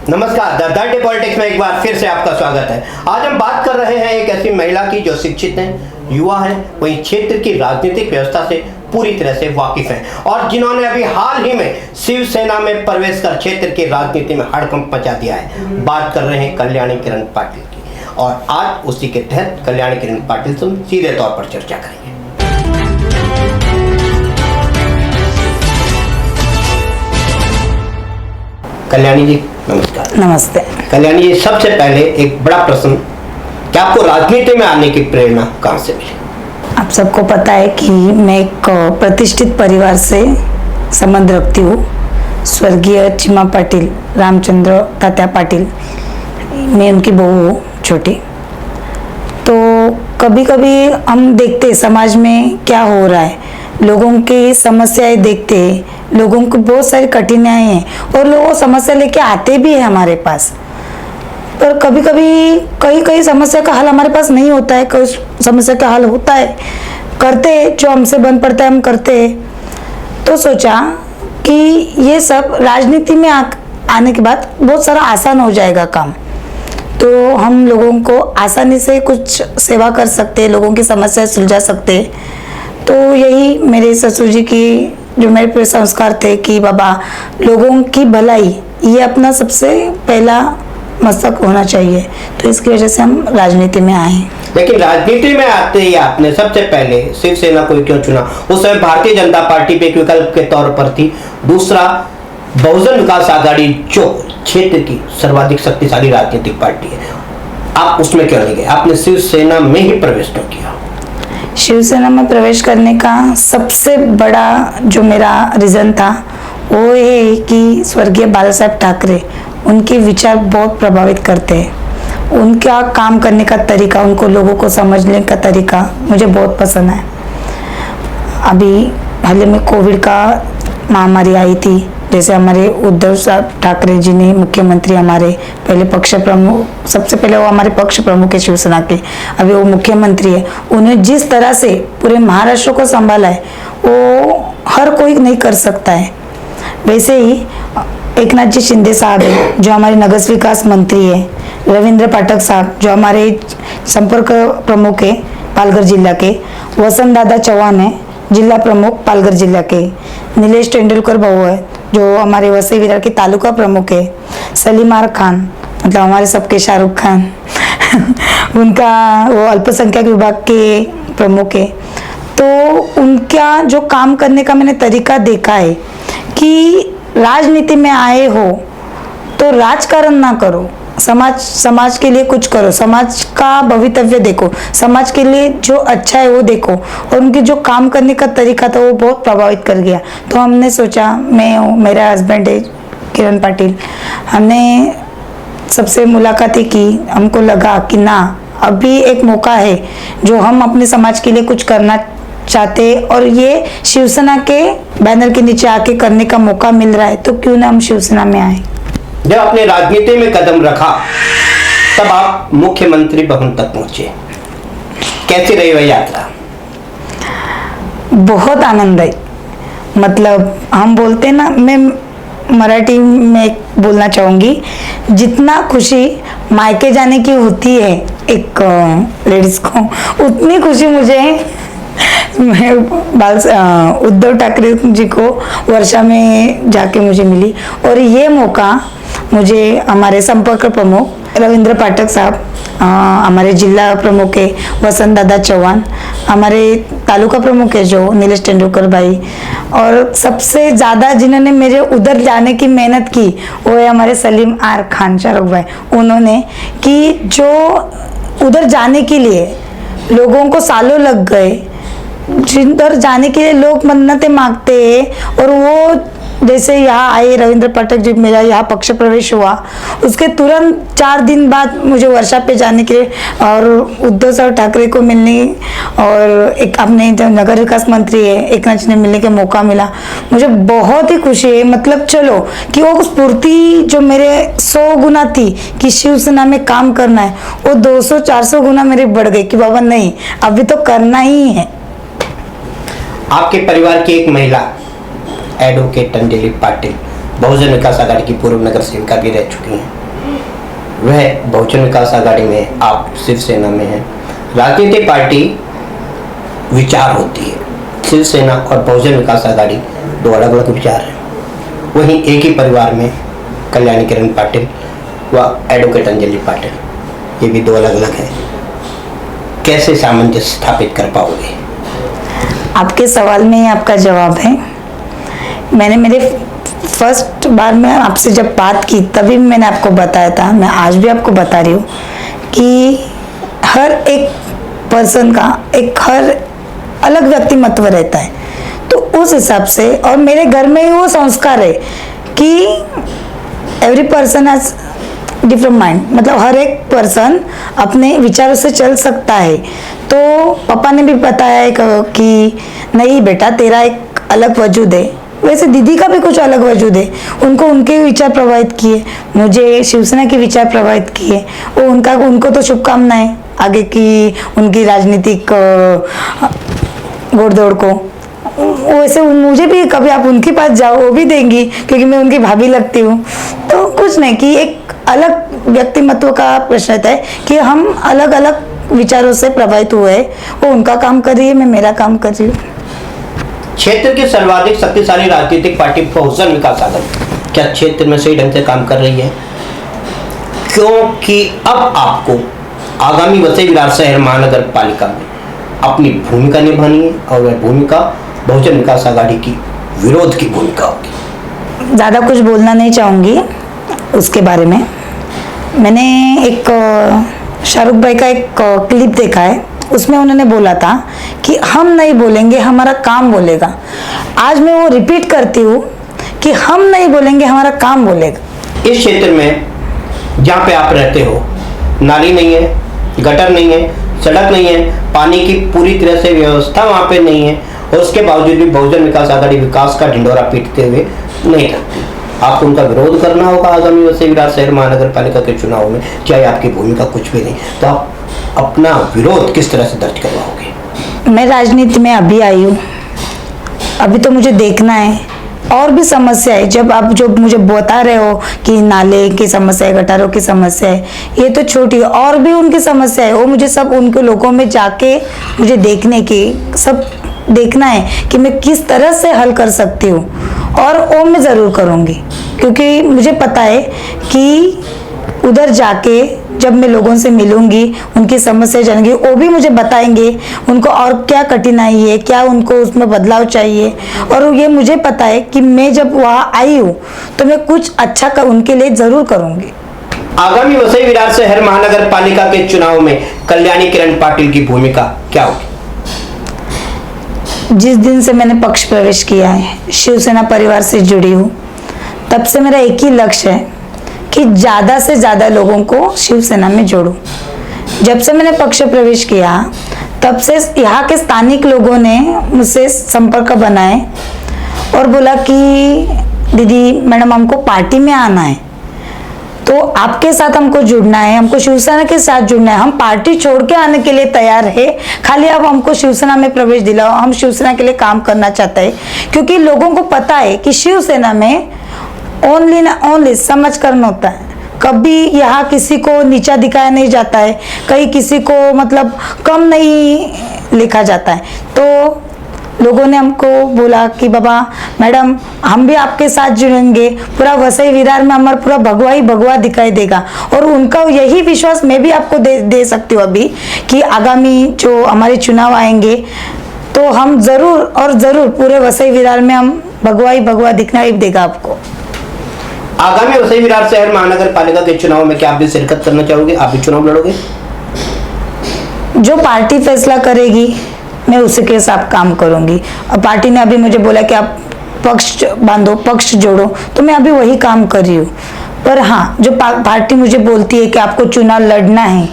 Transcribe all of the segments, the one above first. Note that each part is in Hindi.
नमस्कार, द डे पॉलिटिक्स में एक बार फिर से आपका स्वागत है। आज हम बात कर रहे हैं एक ऐसी महिला की जो शिक्षित है, युवा है, वहीं क्षेत्र की राजनीतिक व्यवस्था से पूरी तरह से वाकिफ है और जिन्होंने अभी हाल ही में शिवसेना में प्रवेश कर क्षेत्र की राजनीति में हड़कंप मचा दिया है। बात कर रहे हैं कल्याणी किरण पाटिल की और आज उसी के तहत कल्याणी किरण पाटिल से सीधे तौर पर चर्चा करेंगे। कल्याणी जी नमस्कार। नमस्ते। कल्याणी जी, सबसे पहले एक बड़ा प्रश्न, क्या आपको राजनीति में आने की प्रेरणा कहां से मिली? आप सबको पता है कि मैं एक प्रतिष्ठित परिवार से संबंध रखती हूँ। स्वर्गीय चिमा पाटिल, रामचंद्र तात्या पाटिल, मैं उनकी बहू हूँ छोटी। तो कभी कभी हम देखते समाज में क्या हो रहा है, लोगों की समस्याएं देखते हैं, लोगों को बहुत सारी कठिनाइयां हैं और लोग समस्या लेके आते भी हैं हमारे पास। पर कभी कभी कई समस्या का हल हमारे पास नहीं होता है, कोई समस्या का हल होता है, करते हैं जो हमसे बन पड़ता है हम करते हैं। तो सोचा कि ये सब राजनीति में आने के बाद बहुत सारा आसान हो जाएगा काम, तो हम लोगों को आसानी से कुछ सेवा कर सकते हैं, लोगों की समस्या सुलझा सकते हैं। तो यही मेरे ससुर जी की जो मेरे पे संस्कार थे कि बाबा लोगों की भलाई ये अपना सबसे पहला मस्तक होना चाहिए, तो इसकी वजह से हम राजनीति में आए। लेकिन राजनीति में आते ही आपने सबसे पहले शिवसेना को क्यों चुना? उस समय भारतीय जनता पार्टी पे एक विकल्प के तौर पर थी, दूसरा बहुजन विकास आघाड़ी जो क्षेत्र की सर्वाधिक शक्तिशाली राजनीतिक पार्टी है, आप उसमें क्यों नहीं गए? आपने शिवसेना में ही प्रवेश क्यों किया? शिवसेना में प्रवेश करने का सबसे बड़ा जो मेरा रीज़न था वो ये है कि स्वर्गीय बाला साहब ठाकरे, उनके विचार बहुत प्रभावित करते हैं। उनका काम करने का तरीका, उनको लोगों को समझने का तरीका मुझे बहुत पसंद है। अभी हाल में कोविड का महामारी आई थी, जैसे हमारे उद्धव साहब ठाकरे जी ने, मुख्यमंत्री हमारे पहले पक्ष प्रमुख, सबसे पहले वो हमारे पक्ष प्रमुख है शिवसेना के, अभी वो मुख्यमंत्री है। उन्हें जिस तरह से पूरे महाराष्ट्र को संभाला है वो हर कोई नहीं कर सकता है। वैसे ही एकनाथ जी शिंदे साहब है जो हमारे नगर विकास मंत्री है, रविंद्र पाठक साहब जो हमारे संपर्क प्रमुख है पालघर जिला के, वसंत दादा चौहान है जिला प्रमुख पालघर जिला के, नीलेश तेंदुलकर बहू है जो हमारे वसई विरार के तालुका प्रमुख है, सलीमार खान मतलब हमारे सबके शाहरुख खान उनका वो अल्पसंख्यक विभाग के प्रमुख है। तो उनका जो काम करने का मैंने तरीका देखा है कि राजनीति में आए हो तो राजकारण ना करो, समाज के लिए कुछ करो, समाज का भवितव्य देखो, समाज के लिए जो अच्छा है वो देखो। और उनके जो काम करने का तरीका था वो बहुत प्रभावित कर गया। तो हमने सोचा, मैं हूँ, मेरा हस्बैंड है किरण पाटिल, हमने सबसे मुलाकातें की। हमको लगा कि ना, अभी एक मौका है जो हम अपने समाज के लिए कुछ करना चाहते और ये शिवसेना के बैनर के नीचे आके करने का मौका मिल रहा है, तो क्यों ना हम शिवसेना में आए। जब आपने राजनीति में कदम रखा तब आप मुख्यमंत्री भवन तक पहुंचे, कैसी रही वह यात्रा? बहुत आनंददायी, मतलब हम बोलते ना, मैं मराठी में बोलना चाहूंगी, जितना खुशी मायके जाने की होती है एक लेडीज को, उतनी खुशी मुझे उद्धव ठाकरे जी को वर्षा में जाके मुझे मिली। और ये मौका मुझे हमारे संपर्क प्रमुख रविंद्र पाठक साहब, हमारे जिला प्रमुख है वसंत दादा चौहान, हमारे तालुका प्रमुख है जो नीलेश तेंदुलकर भाई, और सबसे ज़्यादा जिन्होंने मेरे उधर जाने की मेहनत की वो है हमारे सलीम आर खान शाहरुख भाई। उन्होंने कि जो उधर जाने के लिए लोगों को सालों लग गए, जिधर जाने के लिए लोग मन्नतें मांगते हैं, और वो जैसे यहाँ आए रविंद्र पाठक जी, मेरा यहाँ पक्ष प्रवेश हुआ, उसके तुरंत 4 दिन बाद मुझे वर्षा पे जाने के लिए और उद्धव साहब ठाकरे को मिलने और एक अपने जो नगर विकास मंत्री है एकनाथ जी ने मिलने का मौका मिला। मुझे बहुत ही खुशी है, मतलब चलो कि वो स्फूर्ति जो मेरे 100 गुना थी कि शिवसेना में काम करना है, वो 200-400 गुना मेरे बढ़ गए कि बाबा नहीं, अभी तो करना ही है। आपके परिवार की एक महिला एडवोकेट अंजलि पाटिल, बहुजन विकास आघाड़ी की पूर्व नगर सेविका भी रह चुकी हैं। वह बहुजन विकास आघाड़ी में, आप शिवसेना में हैं। राजनीतिक पार्टी विचार होती है, शिवसेना और बहुजन विकास आघाड़ी दो अलग अलग विचार हैं। वहीं एक ही परिवार में कल्याणी किरण पाटिल व एडवोकेट अंजलि पाटिल, ये भी दो अलग अलग हैं। कैसे सामंजस्य स्थापित कर पाओगे? आपके सवाल में ही आपका जवाब है। मैंने मेरे फर्स्ट बार में आपसे जब बात की तभी मैंने आपको बताया था, मैं आज भी आपको बता रही हूँ कि हर एक पर्सन का एक हर अलग व्यक्तिमत्व रहता है। तो उस हिसाब से, और मेरे घर में ही वो संस्कार है कि every person has different mind, मतलब हर एक पर्सन अपने विचारों से चल सकता है। तो पापा ने भी बताया है कि नहीं बेटा, तेरा एक अलग वजूद है, वैसे दीदी का भी कुछ अलग वजूद है। उनको उनके विचार प्रभावित किए, मुझे शिवसेना के विचार प्रभावित किए। वो उनको तो शुभकामनाएं आगे की उनकी राजनीतिक घोड़दौड़ को। वैसे मुझे भी कभी आप उनके पास जाओ, वो भी देंगी, क्योंकि मैं उनकी भाभी लगती हूँ। तो कुछ नहीं कि एक अलग व्यक्तिमत्व का प्रश्न रहता है कि हम अलग अलग विचारों से प्रभावित हुए। वो उनका काम कर रही है, मैं मेरा काम कर रही हूँ। क्षेत्र की सर्वाधिक शक्तिशाली राजनीतिक पार्टी बहुजन विकास आघाड़ी क्या क्षेत्र में सही ढंग से काम कर रही है? क्योंकि अब आपको आगामी वसई विरार शहर महानगर पालिका में अपनी भूमिका निभानी है, और वह भूमिका बहुजन विकास आघाड़ी की विरोध की भूमिका होगी। ज़्यादा कुछ बोलना नहीं चाहूँगी उसके बारे में। मैंने एक शाहरुख भाई का एक क्लिप देखा है, उसमें उन्होंने बोला था कि हम नहीं बोलेंगे, हमारा काम बोलेगा। आज मैं वो रिपीट करती हूँ कि हम नहीं बोलेंगे, हमारा काम बोलेगा। इस क्षेत्र में जहाँ पे आप रहते हो, नाली नहीं है, गटर नहीं है, सड़क नहीं है, पानी की पूरी तरह से व्यवस्था वहाँ पे नहीं है, और उसके बावजूद भी बहुजन विकास आघाड़ी विकास का ढिंडोरा पीटते हुए नहीं थकती। आपको उनका विरोध करना होगा आगामी वसई विरार शहर महानगर पालिका के चुनाव में, चाहे आपकी भूमिका कुछ भी नहीं। तो आप अपना विरोध किस तरह से दर्ज करवाओगे? मैं राजनीति में अभी आई हूँ, अभी तो मुझे देखना है और भी समस्या है। जब आप जो मुझे बता रहे हो कि नाले की समस्या है, गटारों की समस्या है, ये तो छोटी, और भी उनकी समस्या है। वो मुझे सब उनके लोगों में जाके मुझे देखने की सब देखना है कि मैं किस तरह से हल कर सकती हूँ, और वो मैं ज़रूर करूँगी। क्योंकि मुझे पता है कि उधर जाके जब मैं लोगों से मिलूंगी, उनकी समस्या जानूंगी, वो भी मुझे बताएंगे उनको और क्या कठिनाई है, क्या उनको उसमें बदलाव चाहिए। और ये मुझे पता है कि मैं जब वहाँ आई हूँ तो मैं कुछ अच्छा उनके लिए ज़रूर करूँगी। आगामी वसई विरार शहर महानगर पालिका के चुनाव में कल्याणी किरण पाटिल की भूमिका क्या होगी? जिस दिन से मैंने पक्ष प्रवेश किया है, शिवसेना परिवार से जुड़ी हूँ, तब से मेरा एक ही लक्ष्य है कि ज़्यादा से ज़्यादा लोगों को शिवसेना में जोड़ूं। जब से मैंने पक्ष प्रवेश किया तब से यहाँ के स्थानिक लोगों ने मुझसे संपर्क बनाए और बोला कि दीदी मैडम हमको पार्टी में आना है, तो आपके साथ हमको जुड़ना है, हमको शिवसेना के साथ जुड़ना है, हम पार्टी छोड़ के आने के लिए तैयार है, खाली आप हमको शिवसेना में प्रवेश दिलाओ, हम शिवसेना के लिए काम करना चाहते हैं। क्योंकि लोगों को पता है कि शिवसेना में ओनली ना ओनली समझ करना होता है। कभी यहाँ किसी को नीचा दिखाया नहीं जाता है, कहीं किसी को मतलब कम नहीं लिखा जाता है। तो लोगों ने हमको बोला कि बाबा मैडम हम भी आपके साथ जुड़ेंगे, पूरा वसई विरार में हमारा पूरा भगवा ही भगवा दिखाई देगा। और उनका यही विश्वास मैं भी आपको दे सकती हूँ अभी कि आगामी जो हमारे चुनाव आएंगे तो हम ज़रूर और ज़रूर पूरे वसई विरार में हम भगवा ही भगवा दिखाई देगा आपको। आगामी वसई विरार शहर महानगर पालिका के चुनाव में क्या आप भी शिरकत करना चाहोगे? आप भी चुनाव लड़ोगे? जो पार्टी फैसला करेगी मैं उसी के साथ काम करूंगी। और पार्टी ने अभी मुझे बोला कि आप पक्ष बांधो, पक्ष जोड़ो, तो मैं अभी वही काम कर रही हूँ। पर हाँ, जो पार्टी मुझे बोलती है कि आपको चुनाव लड़ना है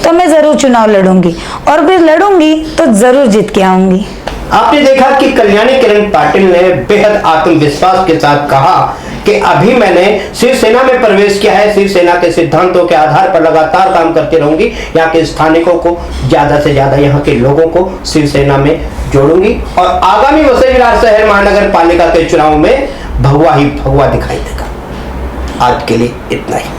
तो मैं ज़रूर चुनाव लड़ूंगी, और फिर लड़ूंगी तो ज़रूर जीत के आऊंगी। आपने देखा कि कल्याणी किरण पाटिल ने बेहद आत्मविश्वास के साथ कहा कि अभी मैंने शिवसेना में प्रवेश किया है, शिवसेना के सिद्धांतों के आधार पर लगातार काम करती रहूंगी, यहाँ के स्थानिकों को ज्यादा से ज्यादा यहाँ के लोगों को शिवसेना में जोड़ूंगी, और आगामी वसई विरार शहर महानगर पालिका के चुनाव में भगवा ही भगवा दिखाई देगा। आज के लिए इतना ही,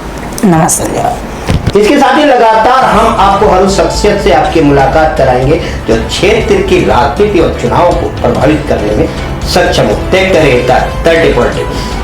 नमस्ते। धन्यवाद। इसके साथ ही लगातार हम आपको हर उस शख्सियत से आपकी मुलाकात कराएंगे जो क्षेत्र की राजनीति और चुनाव को प्रभावित करने में सक्षम हो। देखते रहिए 30 पॉलिटिक्स।